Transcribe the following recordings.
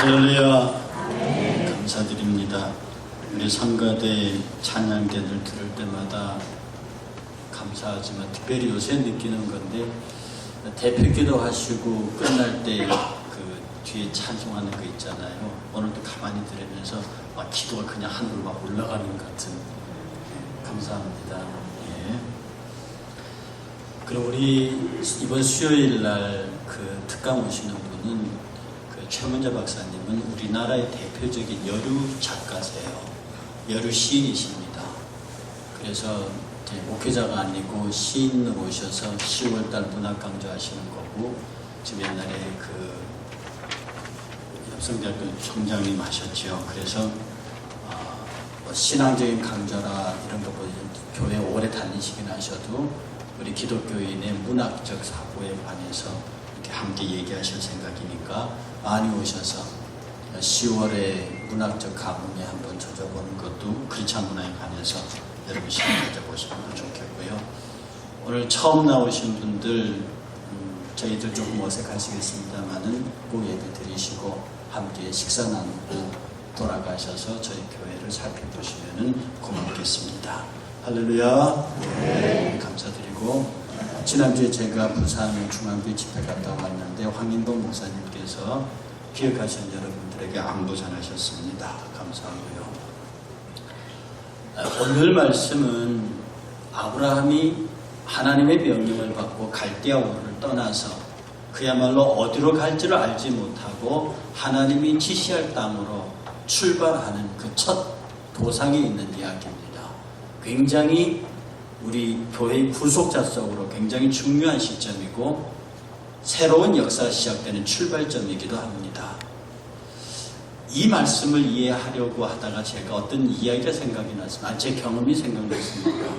할렐루야. 감사드립니다. 우리 성가대 찬양대를 들을 때마다 감사하지만 특별히 요새 느끼는 건데, 대표기도 하시고 끝날 때 그 뒤에 찬송하는 거 있잖아요. 오늘도 가만히 들으면서 막 기도가 그냥 하늘로 막 올라가는 것 같은, 감사합니다. 예. 그럼 우리 이번 수요일 날 그 특강 오시는 분은 최문자 박사님은 우리나라의 대표적인 여류 작가세요. 여류 시인이십니다. 그래서 목회자가 아니고 시인으로 오셔서 10월달 문학 강좌하시는 거고, 지금 옛날에 그 엽성대학교 총장님 하셨죠. 그래서 신앙적인 강좌라 이런 것보다 교회 오래 다니시긴 하셔도 우리 기독교인의 문학적 사고에 관해서 이렇게 함께 얘기하실 생각이니까 많이 오셔서 10월에 문학적 가문에 한번 젖어보는 것도 크리스찬 문화에 관해서 여러분 시간 가져보시면 좋겠고요. 오늘 처음 나오신 분들 저희들 조금 어색하시겠습니다만은 꼭 예배 드리시고 함께 식사 나누고 돌아가셔서 저희 교회를 살펴보시면 고맙겠습니다. 할렐루야. 네, 감사드리고, 지난주에 제가 부산 중앙교회 집회 갔다 왔는데 황인동 목사님께서 기억하신 여러분들에게 안부 전하셨습니다. 감사하고요. 오늘 말씀은 아브라함이 하나님의 명령을 받고 갈대아 우르를 떠나서 그야말로 어디로 갈지를 알지 못하고 하나님이 지시할 땅으로 출발하는 그 첫 도상에 있는 이야기입니다. 굉장히 우리 교회의 구속자 속으로 굉장히 중요한 시점이고 새로운 역사가 시작되는 출발점이기도 합니다. 이 말씀을 이해하려고 하다가 제가 어떤 이야기가 생각이 났습니다. 제 경험이 생각났습니다.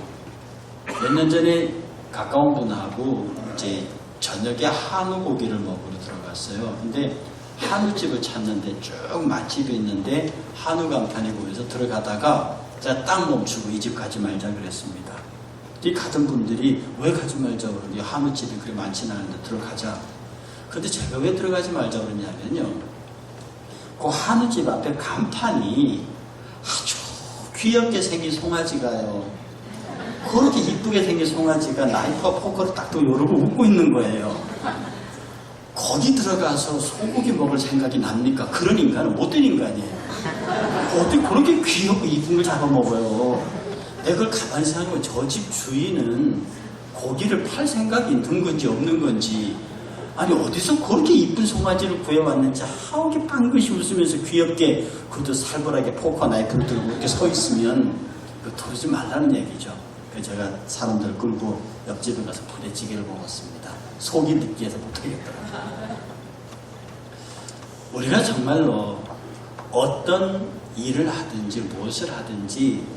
몇 년 전에 가까운 분하고 이제 저녁에 한우 고기를 먹으러 들어갔어요. 근데 한우집을 찾는데 쭉 맛집이 있는데 한우 간판이 보여서 들어가다가 제가 딱 멈추고 이 집 가지 말자 그랬습니다. 이 가던 분들이 왜 가지 말자 그러니 한우집이 그리 많지는 않은데 들어가자. 근데 제가 왜 들어가지 말자 그러냐면요, 그 한우집 앞에 간판이 아주 귀엽게 생긴 송아지가요, 그렇게 이쁘게 생긴 송아지가 나이프와 포크를 딱 또 요러고 웃고 있는 거예요. 거기 들어가서 소고기 먹을 생각이 납니까? 그런 인간은 못된 인간이에요. 어떻게 그렇게 귀엽고 이쁜 걸 잡아먹어요. 내가 그걸 가만히 생각해보면 저 집 주인은 고기를 팔 생각이 있는 건지 없는 건지, 아니 어디서 그렇게 이쁜 송아지를 구해왔는지 하오게 빵긋이 웃으면서 귀엽게, 그것도 살벌하게 포크와 나이프를 들고 이렇게 서 있으면 그거 도르지 말라는 얘기죠. 그래서 제가 사람들 끌고 옆집에 가서 부대찌개를 먹었습니다. 속이 느끼해서 못하겠더라고요. 우리가 정말로 어떤 일을 하든지 무엇을 하든지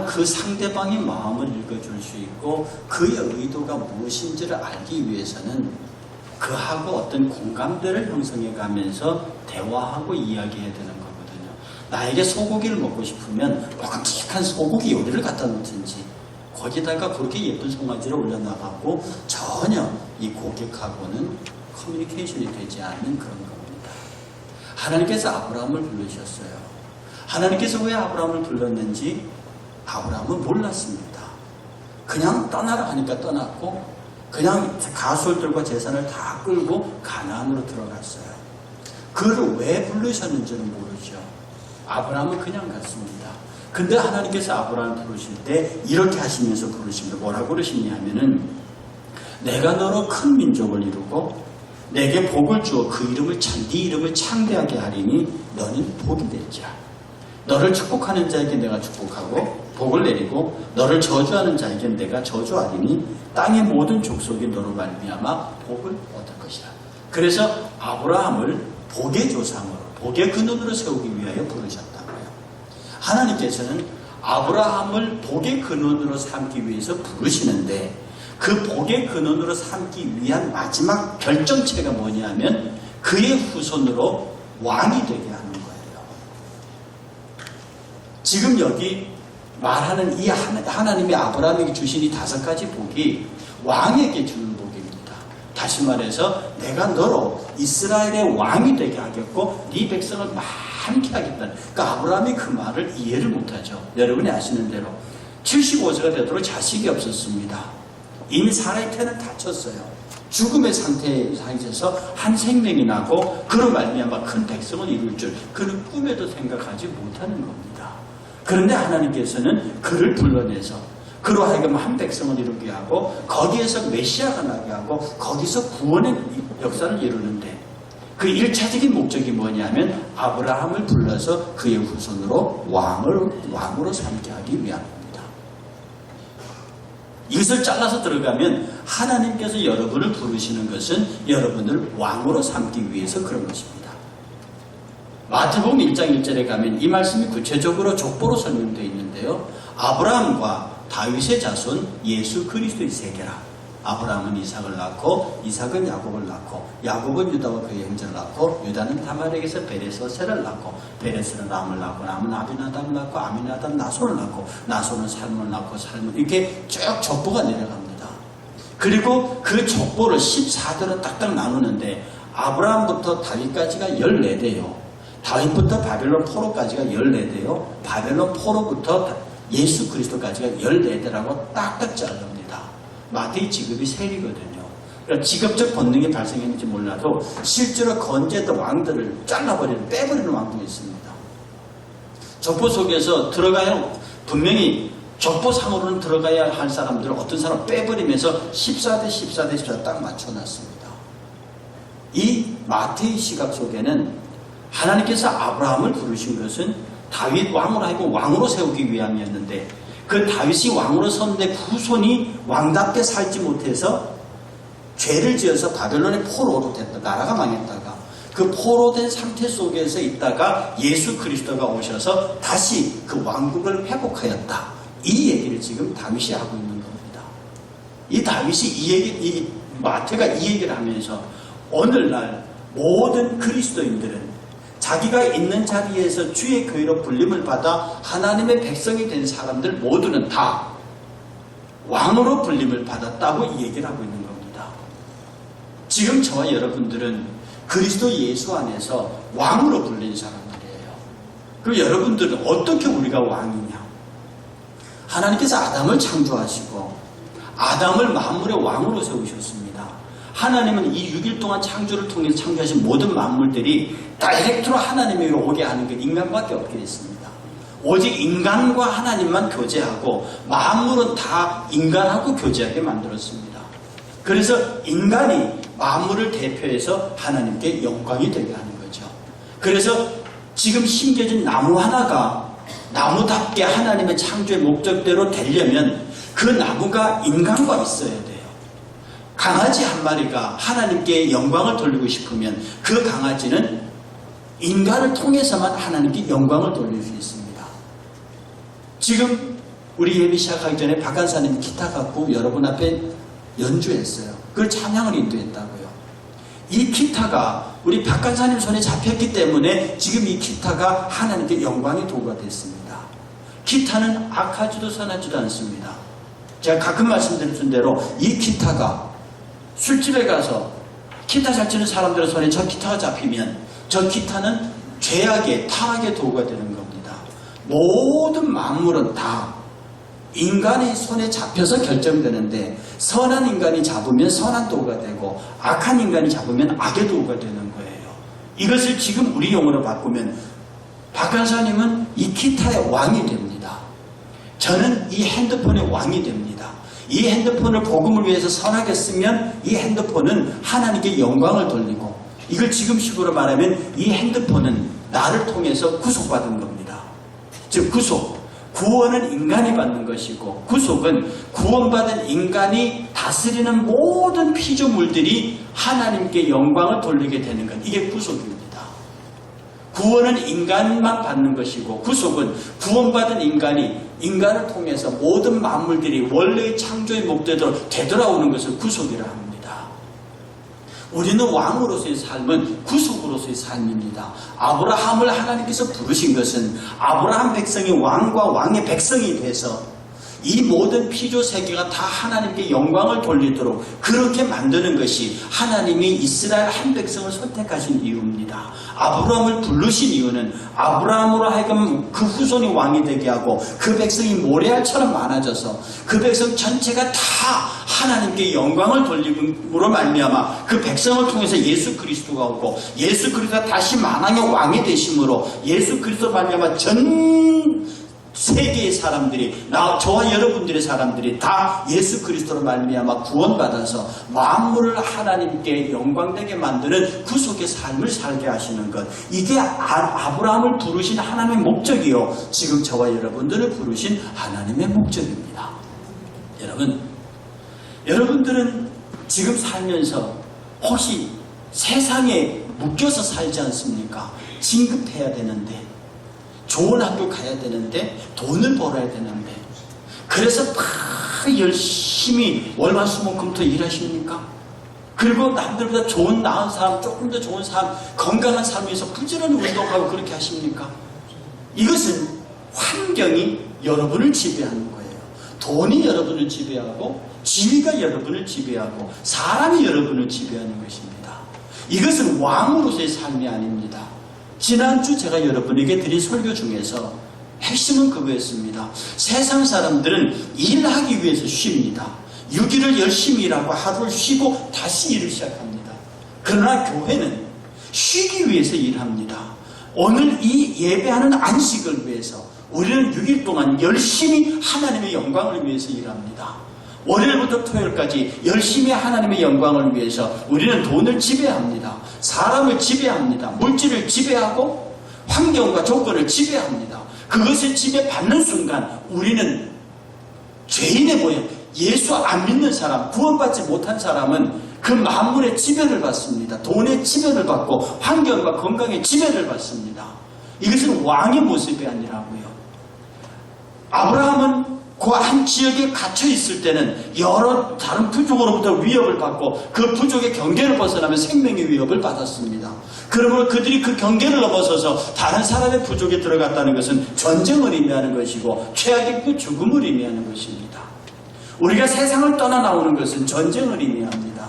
그 상대방의 마음을 읽어줄 수 있고 그의 의도가 무엇인지를 알기 위해서는 그하고 어떤 공감대를 형성해 가면서 대화하고 이야기해야 되는 거거든요. 나에게 소고기를 먹고 싶으면 먹음직한 소고기 요리를 갖다 놓든지 거기다가 그렇게 예쁜 송아지를 올려나가고 전혀 이 고객하고는 커뮤니케이션이 되지 않는 그런 겁니다. 하나님께서 아브라함을 부르셨어요. 하나님께서 왜 아브라함을 불렀는지 아브라함은 몰랐습니다. 그냥 떠나라 하니까 떠났고 그냥 가솔들과 재산을 다 끌고 가나안으로 들어갔어요. 그를 왜 부르셨는지는 모르죠. 아브라함은 그냥 갔습니다. 근데 하나님께서 아브라함을 부르실 때 이렇게 하시면서 부르십니다. 뭐라고 그러시냐면은 내가 너로 큰 민족을 이루고 내게 복을 주어 그 이름을 네 이름을 창대하게 하리니 너는 복이 될지라. 너를 축복하는 자에게 내가 축복하고 복을 내리고 너를 저주하는 자에게 내가 저주하리니 땅의 모든 족속이 너로 말미암아 복을 얻을 것이라. 그래서 아브라함을 복의 조상으로, 복의 근원으로 세우기 위하여 부르셨다고요. 하나님께서는 아브라함을 복의 근원으로 삼기 위해서 부르시는데 그 복의 근원으로 삼기 위한 마지막 결정체가 뭐냐면 그의 후손으로 왕이 되게 하는 거예요. 지금 여기 말하는 이 하나님이 아브라함에게 주신 이 5가지 복이 왕에게 주는 복입니다. 다시 말해서 내가 너로 이스라엘의 왕이 되게 하겠고 네 백성을 많게 하겠다. 그러니까 아브라함이 그 말을 이해를 못하죠. 여러분이 아시는 대로 75세가 되도록 자식이 없었습니다. 이미 사라의 태는 다쳤어요. 죽음의 상태에서 한 생명이 나고 그로 말미암아 큰 백성을 이룰 줄 그는 꿈에도 생각하지 못하는 겁니다. 그런데 하나님께서는 그를 불러내서 그로 하여금 한 백성을 이루게 하고 거기에서 메시아가 나게 하고 거기서 구원의 역사를 이루는데 그 1차적인 목적이 뭐냐면 아브라함을 불러서 그의 후손으로 왕으로 삼게 하기 위함입니다. 이것을 잘라서 들어가면 하나님께서 여러분을 부르시는 것은 여러분을 왕으로 삼기 위해서 그런 것입니다. 마태복음 1장 1절에 가면 이 말씀이 구체적으로 족보로 설명되어 있는데요. 아브라함과 다윗의 자손 예수 그리스도의 세계라. 아브라함은 이삭을 낳고 이삭은 야곱을 낳고 야곱은 유다와 그의 형제를 낳고 유다는 다말에게서 베레스와 셀을 낳고 베레스는 람을 낳고 람은 아비나답을 낳고 아비나답은 나손을 낳고 나손은 살문을 낳고 살문 이렇게 쭉 족보가 내려갑니다. 그리고 그 족보를 14대로 딱딱 나누는데 아브라함부터 다윗까지가 14대요. 다윗부터 바벨론 포로까지가 14대요. 바벨론 포로부터 예수 그리스도까지가 14대라고 딱딱 자릅니다. 마태의 직업이 셀이거든요. 그러니까 직업적 본능이 발생했는지 몰라도 실제로 건재했던 왕들을 잘라버리는 빼버리는 왕도 있습니다. 족보 속에서 들어가야 분명히 족보상으로는 들어가야 할 사람들을 어떤 사람 빼버리면서 14대 14대 14 딱 맞춰놨습니다. 이 마태의 시각 속에는 하나님께서 아브라함을 부르신 것은 다윗 왕으로 하여금 왕으로 세우기 위함이었는데 그 다윗이 왕으로 섰는데 후손이 왕답게 살지 못해서 죄를 지어서 바벨론의 포로로 됐다. 나라가 망했다가 그 포로된 상태 속에서 있다가 예수 그리스도가 오셔서 다시 그 왕국을 회복하였다. 이 얘기를 지금 다윗이 하고 있는 겁니다. 이 다윗이 이 마태가 이 얘기를 하면서 오늘날 모든 그리스도인들은 자기가 있는 자리에서 주의 교회로 불림을 받아 하나님의 백성이 된 사람들 모두는 다 왕으로 불림을 받았다고 이 얘기를 하고 있는 겁니다. 지금 저와 여러분들은 그리스도 예수 안에서 왕으로 불린 사람들이에요. 그럼 여러분들은 어떻게 우리가 왕이냐? 하나님께서 아담을 창조하시고 아담을 만물의 왕으로 세우셨습니다. 하나님은 이 6일 동안 창조를 통해서 창조하신 모든 만물들이 다이렉트로 하나님에게 오게 하는 게 인간밖에 없게 됐습니다. 오직 인간과 하나님만 교제하고 만물은 다 인간하고 교제하게 만들었습니다. 그래서 인간이 만물을 대표해서 하나님께 영광이 되게 하는 거죠. 그래서 지금 심겨진 나무 하나가 나무답게 하나님의 창조의 목적대로 되려면 그 나무가 인간과 있어야 돼요. 강아지 한 마리가 하나님께 영광을 돌리고 싶으면 그 강아지는 인간을 통해서만 하나님께 영광을 돌릴 수 있습니다. 지금 우리 예배 시작하기 전에 박한사님 기타 갖고 여러분 앞에 연주했어요. 그걸 찬양을 인도했다고요. 이 기타가 우리 박한사님 손에 잡혔기 때문에 지금 이 기타가 하나님께 영광의 도구가 됐습니다. 기타는 악하지도 선하지도 않습니다. 제가 가끔 말씀드린 대로 이 기타가 술집에 가서 기타 잘 치는 사람들의 손에 저 기타가 잡히면 저 기타는 죄악의 타락의 도구가 되는 겁니다. 모든 만물은 다 인간의 손에 잡혀서 결정되는데 선한 인간이 잡으면 선한 도구가 되고 악한 인간이 잡으면 악의 도구가 되는 거예요. 이것을 지금 우리 용어로 바꾸면 박간사님은 이 기타의 왕이 됩니다. 저는 이 핸드폰의 왕이 됩니다. 이 핸드폰을 복음을 위해서 선하게 쓰면 이 핸드폰은 하나님께 영광을 돌리고 이걸 지금식으로 말하면 이 핸드폰은 나를 통해서 구속받은 겁니다. 즉 구원은 인간이 받는 것이고 구속은 구원받은 인간이 다스리는 모든 피조물들이 하나님께 영광을 돌리게 되는 것. 이게 구속입니다. 구원은 인간만 받는 것이고 구속은 구원받은 인간이 인간을 통해서 모든 만물들이 원래의 창조의 목적대로 되돌아오는 것을 구속이라 합니다. 우리는 왕으로서의 삶은 구속으로서의 삶입니다. 아브라함을 하나님께서 부르신 것은 아브라함 백성이 왕과 왕의 백성이 돼서 이 모든 피조 세계가 다 하나님께 영광을 돌리도록 그렇게 만드는 것이 하나님이 이스라엘 한 백성을 선택하신 이유입니다. 아브라함을 부르신 이유는 아브라함으로 하여금 그 후손이 왕이 되게 하고 그 백성이 모래알처럼 많아져서 그 백성 전체가 다 하나님께 영광을 돌림으로 말미암아 그 백성을 통해서 예수 그리스도가 오고 예수 그리스도가 다시 만왕의 왕이 되심으로 예수 그리스도 말미암아 전 세계의 사람들이 저와 여러분들의 사람들이 다 예수 그리스도로 말미암아 구원받아서 만물을 하나님께 영광되게 만드는 구속의 삶을 살게 하시는 것, 이게 아브라함을 부르신 하나님의 목적이요 지금 저와 여러분들을 부르신 하나님의 목적입니다. 여러분들은 지금 살면서 혹시 세상에 묶여서 살지 않습니까? 진급해야 되는데, 좋은 학교 가야 되는데, 돈을 벌어야 되는데, 그래서 막 열심히 월화수목금토 일하십니까? 그리고 남들보다 좋은 나은 삶, 조금 더 좋은 삶, 건강한 삶에서 부지런히 운동하고 그렇게 하십니까? 이것은 환경이 여러분을 지배하는 거예요. 돈이 여러분을 지배하고 지위가 여러분을 지배하고 사람이 여러분을 지배하는 것입니다. 이것은 왕으로서의 삶이 아닙니다. 지난주 제가 여러분에게 드린 설교 중에서 핵심은 그거였습니다. 세상 사람들은 일하기 위해서 쉽니다. 6일을 열심히 일하고 하루를 쉬고 다시 일을 시작합니다. 그러나 교회는 쉬기 위해서 일합니다. 오늘 이 예배하는 안식을 위해서 우리는 6일 동안 열심히 하나님의 영광을 위해서 일합니다. 월요일부터 토요일까지 열심히 하나님의 영광을 위해서 우리는 돈을 지배합니다. 사람을 지배합니다. 물질을 지배하고 환경과 조건을 지배합니다. 그것을 지배받는 순간 우리는 죄인의 모양, 예수 안 믿는 사람, 구원받지 못한 사람은 그 만물의 지배를 받습니다. 돈의 지배를 받고 환경과 건강의 지배를 받습니다. 이것은 왕의 모습이 아니라고요. 아브라함은 그 한 지역에 갇혀 있을 때는 여러 다른 부족으로부터 위협을 받고 그 부족의 경계를 벗어나면 생명의 위협을 받았습니다. 그러므로 그들이 그 경계를 넘어서서 다른 사람의 부족에 들어갔다는 것은 전쟁을 의미하는 것이고 최악의 그 죽음을 의미하는 것입니다. 우리가 세상을 떠나 나오는 것은 전쟁을 의미합니다.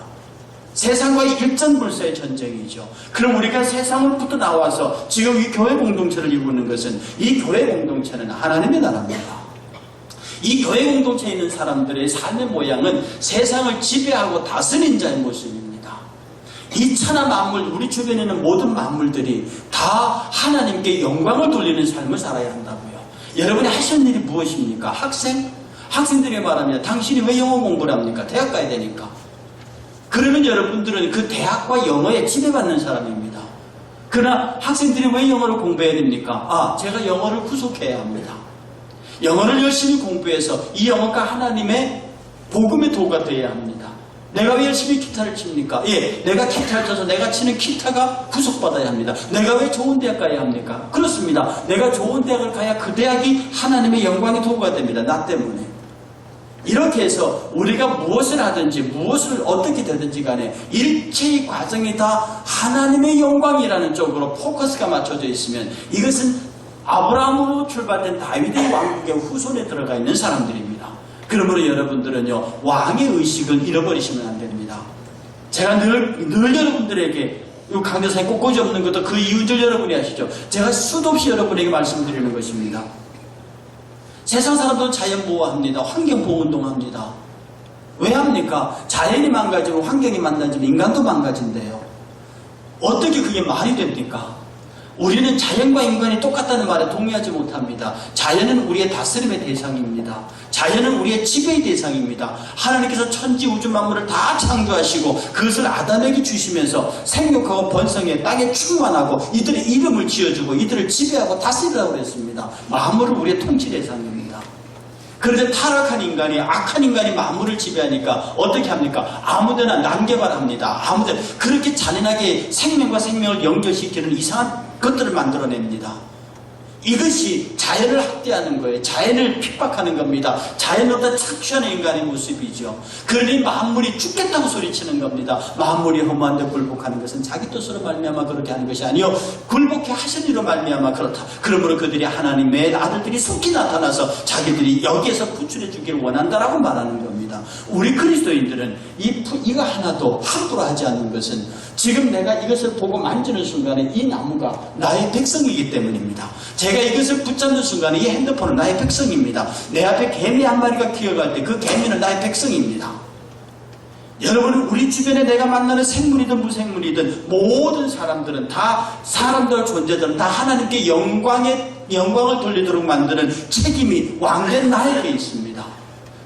세상과의 일전불사의 전쟁이죠. 그럼 우리가 세상으로부터 나와서 지금 이 교회 공동체를 이루는 것은 이 교회 공동체는 하나님의 나라입니다. 이 교회 공동체에 있는 사람들의 삶의 모양은 세상을 지배하고 다스린 자의 모습입니다. 이 천하 만물, 우리 주변에 있는 모든 만물들이 다 하나님께 영광을 돌리는 삶을 살아야 한다고요. 여러분이 하시는 일이 무엇입니까? 학생들이 말합니다. 당신이 왜 영어 공부를 합니까? 대학 가야 되니까. 그러면 여러분들은 그 대학과 영어에 지배받는 사람입니다. 그러나 학생들이 왜 영어를 공부해야 됩니까? 제가 영어를 구속해야 합니다. 영어를 열심히 공부해서 이 영어가 하나님의 복음의 도구가 되어야 합니다. 내가 왜 열심히 기타를 칩니까? 내가 기타를 쳐서 내가 치는 기타가 구속받아야 합니다. 내가 왜 좋은 대학 가야 합니까? 그렇습니다. 내가 좋은 대학을 가야 그 대학이 하나님의 영광의 도구가 됩니다. 나 때문에. 이렇게 해서 우리가 무엇을 하든지 무엇을 어떻게 되든지 간에 일체의 과정이 다 하나님의 영광이라는 쪽으로 포커스가 맞춰져 있으면 이것은 아브라함으로 출발된 다윗의 왕국의 후손에 들어가 있는 사람들입니다. 그러므로 여러분들은요, 왕의 의식을 잃어버리시면 안 됩니다. 제가 늘 여러분들에게 이 강대상에 꼬꼬지 없는 것도 그 이유인 줄 여러분이 아시죠? 제가 수도 없이 여러분에게 말씀드리는 것입니다. 세상 사람들은 자연 보호합니다. 환경 보호 운동합니다. 왜 합니까? 자연이 망가지고 환경이 망가지면 인간도 망가진대요. 어떻게 그게 말이 됩니까? 우리는 자연과 인간이 똑같다는 말에 동의하지 못합니다. 자연은 우리의 다스림의 대상입니다. 자연은 우리의 지배의 대상입니다. 하나님께서 천지 우주 만물을 다 창조하시고 그것을 아담에게 주시면서 생육하고 번성해 땅에 충만하고 이들의 이름을 지어주고 이들을 지배하고 다스리라고 그랬습니다. 만물은 우리의 통치 대상입니다. 그런데 타락한 인간이, 악한 인간이 만물을 지배하니까 어떻게 합니까? 아무데나 난개발합니다. 아무데나 그렇게 잔인하게 생명과 생명을 연결시키는 이상한 것들을 만들어냅니다. 이것이 자연을 학대하는 거예요. 자연을 핍박하는 겁니다. 자연보다 착취하는 인간의 모습이죠. 그러니 만물이 죽겠다고 소리치는 겁니다. 만물이 허무한데 굴복하는 것은 자기 뜻으로 말미암아 그렇게 하는 것이 아니요 굴복해 하신 이로 말미암아 그렇다. 그러므로 그들이 하나님의 아들들이 속히 나타나서 자기들이 여기에서 구출해 주기를 원한다라고 말하는 겁니다. 우리 그리스도인들은 이거 하나도 함부로 하지 않는 것은 지금 내가 이것을 보고 만지는 순간에 이 나무가 나의 백성이기 때문입니다. 제가 이것을 붙잡는 순간에 이 핸드폰은 나의 백성입니다. 내 앞에 개미 한 마리가 기어갈 때 그 개미는 나의 백성입니다. 여러분, 우리 주변에 내가 만나는 생물이든 무생물이든 모든 사람들은 다 사람들 존재들은 다 하나님께 영광을 돌리도록 만드는 책임이 왕된 나에게 있습니다.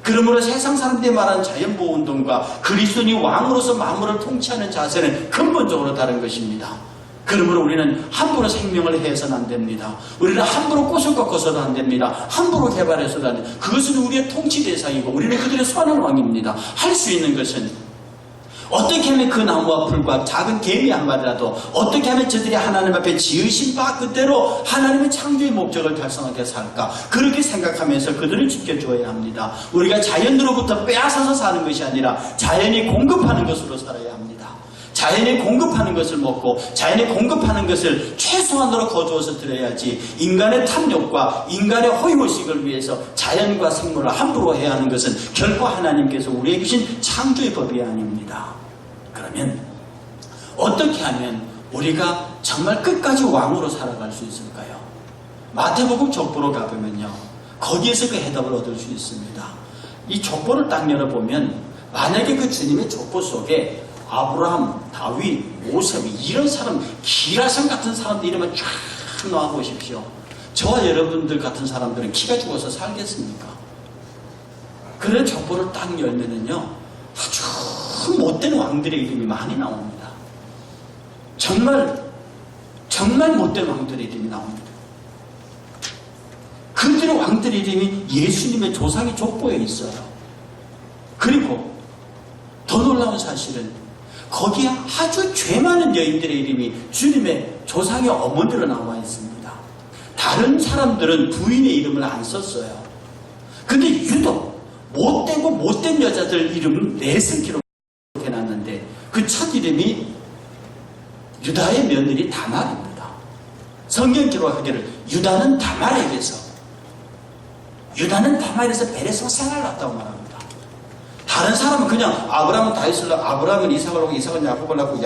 그러므로 세상 사람들이 말하는 자연보호운동과 그리스도인이 왕으로서 만물을 통치하는 자세는 근본적으로 다른 것입니다. 그러므로 우리는 함부로 생명을 해서는 안 됩니다. 우리는 함부로 꽃을 꺾어서도 안 됩니다. 함부로 개발해서도 안 됩니다. 그것은 우리의 통치 대상이고 우리는 그들의 소환한 왕입니다. 할 수 있는 것은 어떻게 하면 그 나무와 풀과 작은 개미 한 마리라도 어떻게 하면 저들이 하나님 앞에 지으신 바 그대로 하나님의 창조의 목적을 달성하게 살까, 그렇게 생각하면서 그들을 지켜줘야 합니다. 우리가 자연으로부터 빼앗아서 사는 것이 아니라 자연이 공급하는 것으로 살아야 합니다. 자연이 공급하는 것을 먹고 자연이 공급하는 것을 최소한으로 거두어서 드려야지, 인간의 탐욕과 인간의 허위의식을 위해서 자연과 생물을 함부로 해야 하는 것은 결코 하나님께서 우리에게 주신 창조의 법이 아닙니다. 그러면 어떻게 하면 우리가 정말 끝까지 왕으로 살아갈 수 있을까요? 마태복음 족보로 가보면요, 거기에서 그 해답을 얻을 수 있습니다. 이 족보를 딱 열어보면 만약에 그 주님의 족보 속에 아브라함, 다윗, 모세 이런 사람, 기라성 같은 사람들 이름을 쫙 놓아보십시오. 저와 여러분들 같은 사람들은 키가 죽어서 살겠습니까? 그런 족보를 딱 열면은요, 아주 못된 왕들의 이름이 많이 나옵니다. 정말 못된 왕들의 이름이 나옵니다. 그들의 왕들의 이름이 예수님의 조상의 족보에 있어요. 그리고 더 놀라운 사실은 거기에 아주 죄 많은 여인들의 이름이 주님의 조상의 어머니로 나와 있습니다. 다른 사람들은 부인의 이름을 안 썼어요. 근데 유독 못된 여자들 이름은 4세 기록해놨는데 그 첫 이름이 유다의 며느리 다말입니다. 성경 기록하기를 유다는 다말에서 베레스와 생활을 했다고 말합니다. 다른 사람은 그냥 아브라함은 다윗을 낳고 아브라함은 이삭을 낳고 이삭은 야곱을 낳고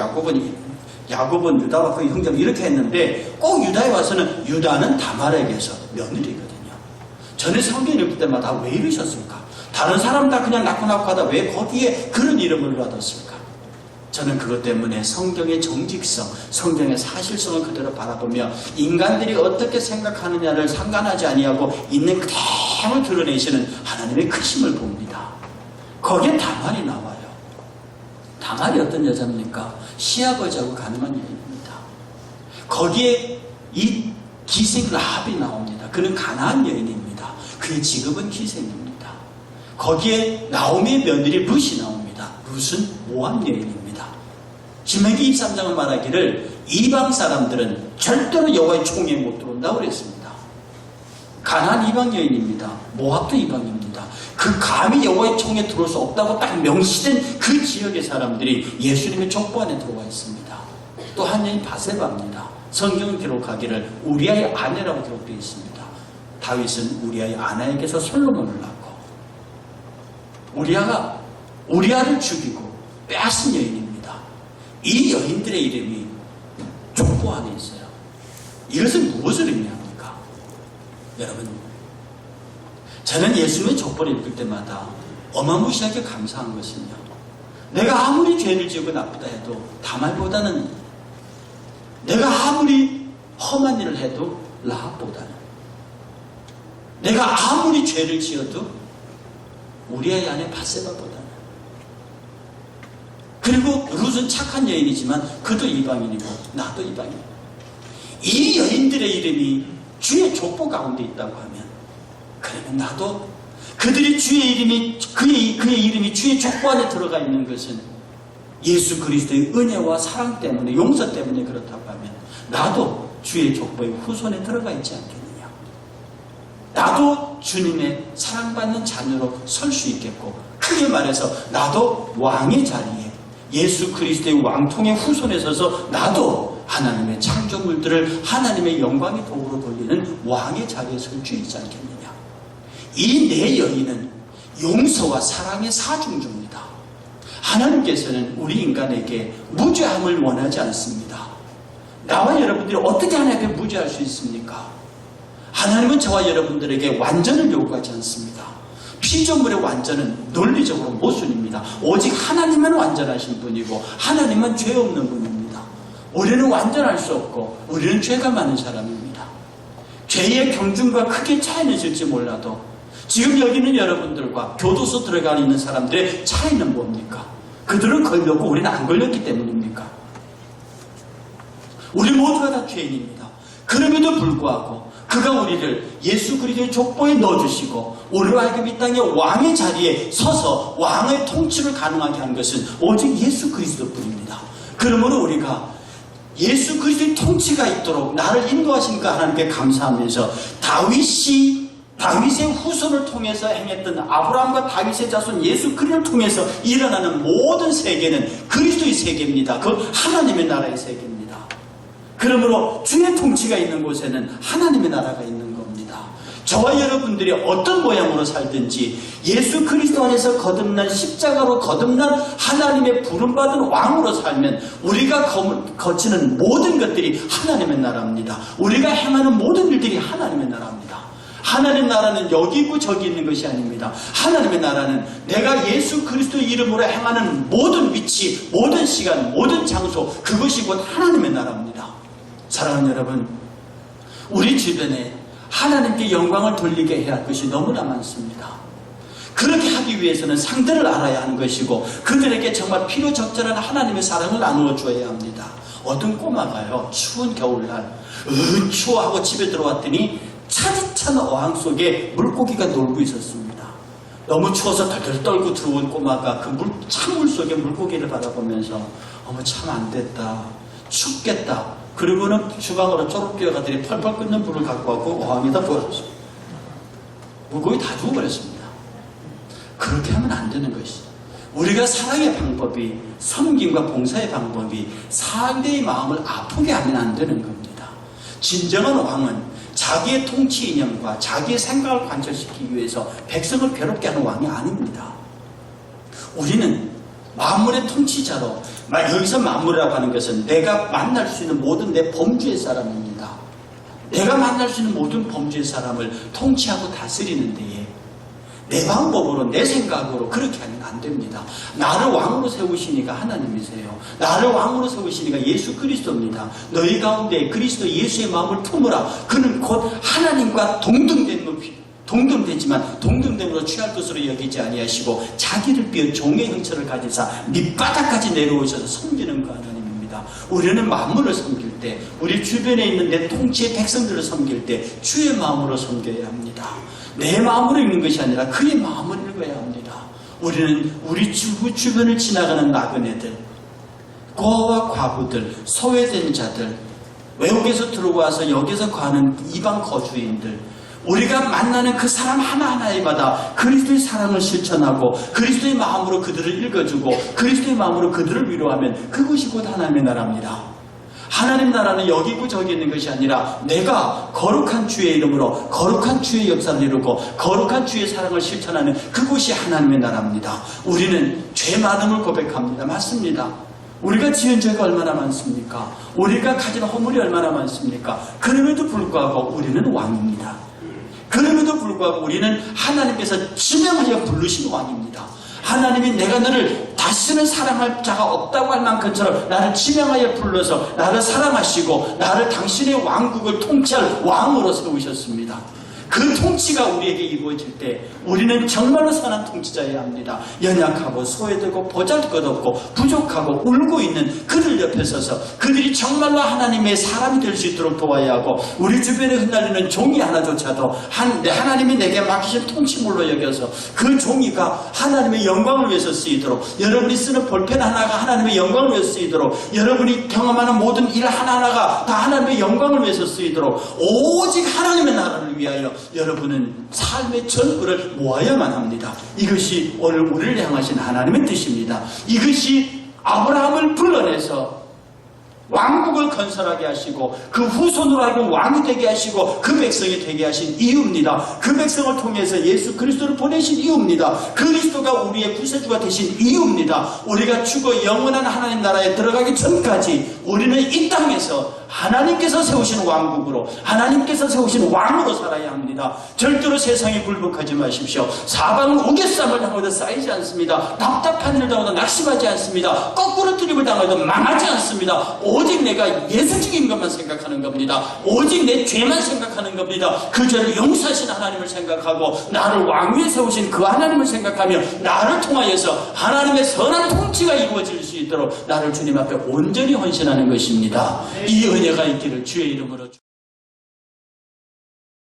야곱은 유다와 그 형제를 이렇게 했는데 꼭 유다에 와서는 유다는 다말에게서 며느리거든요. 전에 성경 읽을 때마다 왜 이러셨을까? 다른 사람 다 그냥 낳고 하다 왜 거기에 그런 이름을 받았을까? 저는 그것 때문에 성경의 정직성, 성경의 사실성을 그대로 바라보며 인간들이 어떻게 생각하느냐를 상관하지 아니하고 있는 그대로 드러내시는 하나님의 크심을 봅니다. 거기에 다말이 나와요. 다말이 어떤 여자입니까? 시아버지하고 가능한 여인입니다. 거기에 이 기생 라합이 나옵니다. 그는 가나안 여인입니다. 그의 직업은 기생입니다. 거기에 나오미의 며느리 룻이 나옵니다. 룻은 모압 여인입니다. 신명기 23장을 말하기를 이방 사람들은 절대로 여호와의 총회에 못 들어온다고 그랬습니다. 가나안 이방 여인입니다. 모압도 이방입니다. 그 감히 여호와의 총회에 들어올 수 없다고 딱 명시된 그 지역의 사람들이 예수님의 족보 안에 들어와 있습니다. 또 한 여인 바세바입니다. 성경은 기록하기를 우리아의 아내라고 기록되어 있습니다. 다윗은 우리아의 아내에게서 솔로몬을 낳고 우리아를 죽이고 빼앗은 여인입니다. 이 여인들의 이름이 족보 안에 있어요. 이것은 무엇을 의미합니까? 여러분, 저는 예수님의 족보를 읽을 때마다 어마무시하게 감사한 것은요, 내가 아무리 죄를 지고 나쁘다 해도 다말보다는, 내가 아무리 험한 일을 해도 라합보다는, 내가 아무리 죄를 지어도 우리아의 아내 바세바보다는, 그리고 룻은 착한 여인이지만 그도 이방인이고 나도 이방인이고, 이 여인들의 이름이 주의 족보 가운데 있다고 하면, 그러면 나도 그들이 주의 이름이 그의 이름이 주의 족보 안에 들어가 있는 것은 예수 그리스도의 은혜와 사랑 때문에, 용서 때문에 그렇다고 하면 나도 주의 족보의 후손에 들어가 있지 않겠느냐? 나도 주님의 사랑받는 자녀로 설 수 있겠고, 크게 말해서 나도 왕의 자리에 예수 그리스도의 왕통의 후손에 서서 나도 하나님의 창조물들을 하나님의 영광의 도구로 돌리는 왕의 자리에 설 수 있지 않겠느냐. 이 내 여인은 용서와 사랑의 사중주입니다. 하나님께서는 우리 인간에게 무죄함을 원하지 않습니다. 나와 여러분들이 어떻게 하나님께 무죄할 수 있습니까? 하나님은 저와 여러분들에게 완전을 요구하지 않습니다. 피조물의 완전은 논리적으로 모순입니다. 오직 하나님은 완전하신 분이고 하나님은 죄 없는 분입니다. 우리는 완전할 수 없고 우리는 죄가 많은 사람입니다. 죄의 경중과 크게 차이는 있을지 몰라도 지금 여기 있는 여러분들과 교도소 들어가 있는 사람들의 차이는 뭡니까? 그들은 걸렸고 우리는 안 걸렸기 때문입니까? 우리 모두가 다 죄인입니다. 그럼에도 불구하고 그가 우리를 예수 그리스도의 족보에 넣어주시고 우리로 하여금 이 땅의 왕의 자리에 서서 왕의 통치를 가능하게 한 것은 오직 예수 그리스도뿐입니다. 그러므로 우리가 예수 그리스도의 통치가 있도록 나를 인도하시니까 하나님께 감사하면서 다윗의 후손을 통해서 행했던 아브라함과 다윗의 자손 예수 그리스도를 통해서 일어나는 모든 세계는 그리스도의 세계입니다. 그 하나님의 나라의 세계입니다. 그러므로 주의 통치가 있는 곳에는 하나님의 나라가 있는 겁니다. 저와 여러분들이 어떤 모양으로 살든지 예수 그리스도 안에서 거듭난 십자가로 거듭난 하나님의 부름받은 왕으로 살면 우리가 거치는 모든 것들이 하나님의 나라입니다. 우리가 행하는 모든 일들이 하나님의 나라입니다. 하나님의 나라는 여기 있고 저기 있는 것이 아닙니다. 하나님의 나라는 내가 예수 그리스도의 이름으로 행하는 모든 위치, 모든 시간, 모든 장소, 그것이 곧 하나님의 나라입니다. 사랑하는 여러분, 우리 주변에 하나님께 영광을 돌리게 해야 할 것이 너무나 많습니다. 그렇게 하기 위해서는 상대를 알아야 하는 것이고 그들에게 정말 필요적절한 하나님의 사랑을 나누어 주어야 합니다. 어떤 꼬마가요, 추운 겨울날 추워하고 집에 들어왔더니 차디찬 어항 속에 물고기가 놀고 있었습니다. 너무 추워서 덜덜 떨고 들어온 꼬마가 그 찬물 속에 물고기를 바라보면서 어머 참 안됐다, 춥겠다. 그리고는 주방으로 쪼록 뛰어가더니 펄펄 끓는 불을 갖고 와서 어항에다 부었습니다. 물고기 다 죽어버렸습니다. 그렇게 하면 안 되는 것이죠. 우리가 사랑의 방법이, 섬김과 봉사의 방법이 상대의 마음을 아프게 하면 안 되는 겁니다. 진정한 왕은 자기의 통치 이념과 자기의 생각을 관철시키기 위해서 백성을 괴롭게 하는 왕이 아닙니다. 우리는 만물의 통치자로, 여기서 만물이라고 하는 것은 내가 만날 수 있는 모든 내 범주의 사람입니다. 내가 만날 수 있는 모든 범주의 사람을 통치하고 다스리는 데에 내 방법으로, 내 생각으로 그렇게 하면 안 됩니다. 나를 왕으로 세우시니까 하나님이세요. 나를 왕으로 세우시니까 예수 그리스도입니다. 너희 가운데 그리스도 예수의 마음을 품으라. 그는 곧 하나님과 동등되지만 동등됨으로 취할 것으로 여기지 아니하시고 자기를 비어 종의 형체를 가지사 밑바닥까지 내려오셔서 섬기는 그 하나님입니다. 우리는 만물을 섬길 때, 우리 주변에 있는 내 통치의 백성들을 섬길 때 주의 마음으로 섬겨야 합니다. 내 마음으로 읽는 것이 아니라 그의 마음을 읽어야 합니다. 우리는 우리 주변을 지나가는 나그네들, 고아와 과부들, 소외된 자들, 외국에서 들어와서 여기서 가는 이방 거주인들, 우리가 만나는 그 사람 하나하나에마다 그리스도의 사랑을 실천하고 그리스도의 마음으로 그들을 읽어주고 그리스도의 마음으로 그들을 위로하면 그것이 곧 하나님의 나라입니다. 하나님 나라는 여기 있고 저기 있는 것이 아니라 내가 거룩한 주의 이름으로 거룩한 주의 역사를 이루고 거룩한 주의 사랑을 실천하는 그곳이 하나님의 나라입니다. 우리는 죄 많음을 고백합니다. 맞습니다. 우리가 지은 죄가 얼마나 많습니까? 우리가 가진 허물이 얼마나 많습니까? 그럼에도 불구하고 우리는 왕입니다. 그럼에도 불구하고 우리는 하나님께서 지명하여 부르신 왕입니다. 하나님이 내가 너를 다시는 사랑할 자가 없다고 할 만큼처럼 나를 지명하여 불러서 나를 사랑하시고 나를 당신의 왕국을 통치할 왕으로 세우셨습니다. 그 통치가 우리에게 이루어질 때 우리는 정말로 선한 통치자여야 합니다. 연약하고 소외되고 보잘것없고 부족하고 울고 있는 그들 옆에 서서 그들이 정말로 하나님의 사람이 될 수 있도록 도와야 하고 우리 주변에 흩날리는 종이 하나조차도 하나님이 내게 맡기신 통치물로 여겨서 그 종이가 하나님의 영광을 위해서 쓰이도록, 여러분이 쓰는 볼펜 하나가 하나님의 영광을 위해서 쓰이도록, 여러분이 경험하는 모든 일 하나하나가 다 하나님의 영광을 위해서 쓰이도록 오직 하나님의 나라를 위하여 여러분은 삶의 전부를 모아야만 합니다. 이것이 오늘 우리를 향하신 하나님의 뜻입니다. 이것이 아브라함을 불러내서 왕국을 건설하게 하시고 그 후손으로 하여금 왕이 되게 하시고 그 백성이 되게 하신 이유입니다. 그 백성을 통해서 예수 그리스도를 보내신 이유입니다. 그리스도가 우리의 구세주가 되신 이유입니다. 우리가 죽어 영원한 하나님 나라에 들어가기 전까지 우리는 이 땅에서 하나님께서 세우신 왕국으로 하나님께서 세우신 왕으로 살아야 합니다. 절대로 세상에 굴복하지 마십시오. 사방은 우겨쌈을 당하도 쌓이지 않습니다. 답답한 일을 당하도 낙심하지 않습니다. 거꾸로 뜨림을 당하도 망하지 않습니다. 오직 내가 예수적인 것만 생각하는 겁니다. 오직 내 죄만 생각하는 겁니다. 그 죄를 용서하신 하나님을 생각하고 나를 왕위에 세우신 그 하나님을 생각하며 나를 통하여서 하나님의 선한 통치가 이루어질 수 있도록 나를 주님 앞에 온전히 헌신하는 것입니다. 이 은혜가 있기를 주의 이름으로